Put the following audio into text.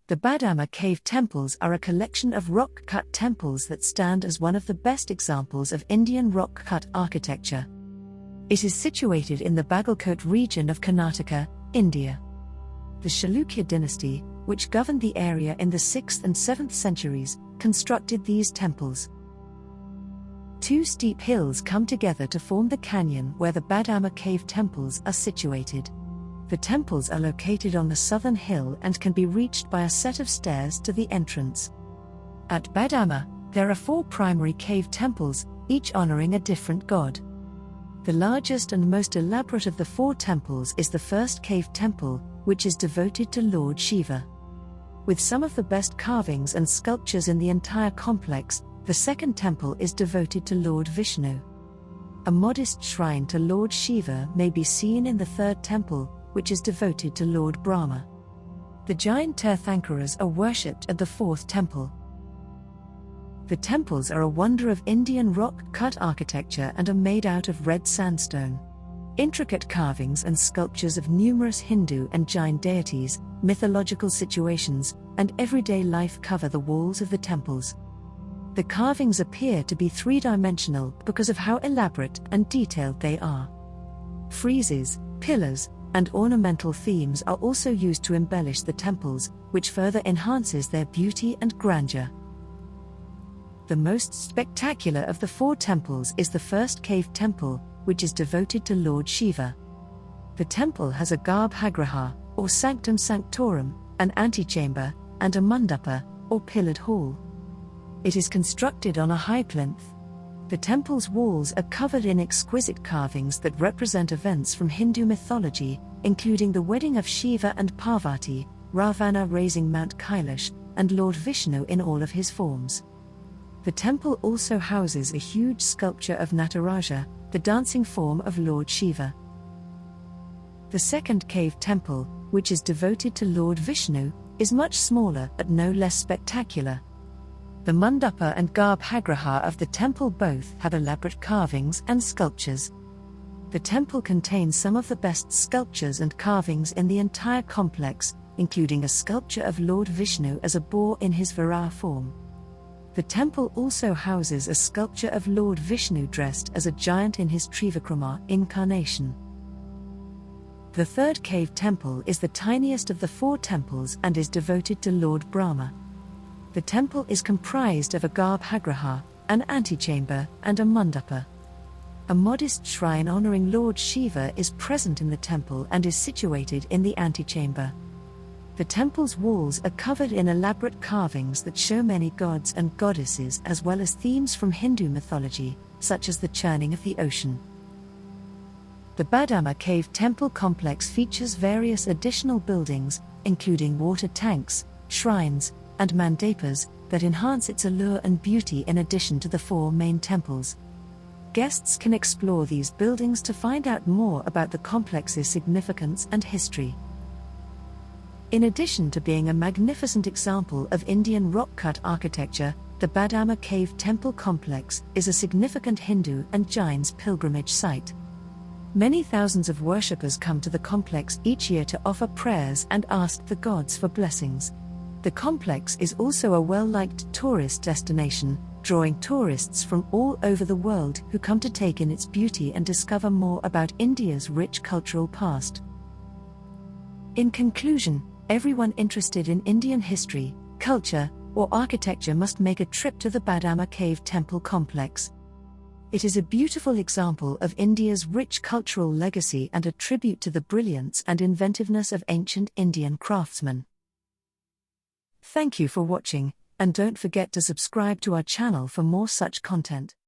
The Badami cave temples are a collection of rock-cut temples that stand as one of the best examples of Indian rock-cut architecture. It is situated in the Bagalkot region of Karnataka, India. The Chalukya dynasty, which governed the area in the 6th and 7th centuries, constructed these temples. Two steep hills come together to form the canyon where the Badami cave temples are situated. The temples are located on the southern hill and can be reached by a set of stairs to the entrance. At Badami, there are 4 primary cave temples, each honoring a different god. The largest and most elaborate of the 4 temples is the first cave temple, which is devoted to Lord Shiva. With some of the best carvings and sculptures in the entire complex, the second temple is devoted to Lord Vishnu. A modest shrine to Lord Shiva may be seen in the third temple, which is devoted to Lord Brahma. The giant Tirthankaras are worshipped at the fourth temple. The temples are a wonder of Indian rock-cut architecture and are made out of red sandstone. Intricate carvings and sculptures of numerous Hindu and Jain deities, mythological situations, and everyday life cover the walls of the temples. The carvings appear to be 3-dimensional because of how elaborate and detailed they are. Friezes, pillars, and ornamental themes are also used to embellish the temples, which further enhances their beauty and grandeur. The most spectacular of the 4 temples is the first cave temple, which is devoted to Lord Shiva. The temple has a garbhagriha, or sanctum sanctorum, an antechamber, and a mandapa, or pillared hall. It is constructed on a high plinth. The temple's walls are covered in exquisite carvings that represent events from Hindu mythology, including the wedding of Shiva and Parvati, Ravana raising Mount Kailash, and Lord Vishnu in all of his forms. The temple also houses a huge sculpture of Nataraja, the dancing form of Lord Shiva. The second cave temple, which is devoted to Lord Vishnu, is much smaller but no less spectacular. The mandapa and garbhagriha of the temple both have elaborate carvings and sculptures. The temple contains some of the best sculptures and carvings in the entire complex, including a sculpture of Lord Vishnu as a boar in his Varaha form. The temple also houses a sculpture of Lord Vishnu dressed as a giant in his Trivikrama Incarnation. The third cave temple is the tiniest of the 4 temples and is devoted to Lord Brahma. The temple is comprised of a garbhagriha, an antechamber, and a mandapa. A modest shrine honoring Lord Shiva is present in the temple and is situated in the antechamber. The temple's walls are covered in elaborate carvings that show many gods and goddesses as well as themes from Hindu mythology, such as the churning of the ocean. The Badami cave temple complex features various additional buildings, including water tanks, shrines, and mandapas, that enhance its allure and beauty in addition to the 4 main temples. Guests can explore these buildings to find out more about the complex's significance and history. In addition to being a magnificent example of Indian rock-cut architecture, the Badami cave temple complex is a significant Hindu and Jain's pilgrimage site. Many thousands of worshippers come to the complex each year to offer prayers and ask the gods for blessings. The complex is also a well-liked tourist destination, drawing tourists from all over the world who come to take in its beauty and discover more about India's rich cultural past. In conclusion, everyone interested in Indian history, culture, or architecture must make a trip to the Badami cave temple complex. It is a beautiful example of India's rich cultural legacy and a tribute to the brilliance and inventiveness of ancient Indian craftsmen. Thank you for watching, and don't forget to subscribe to our channel for more such content.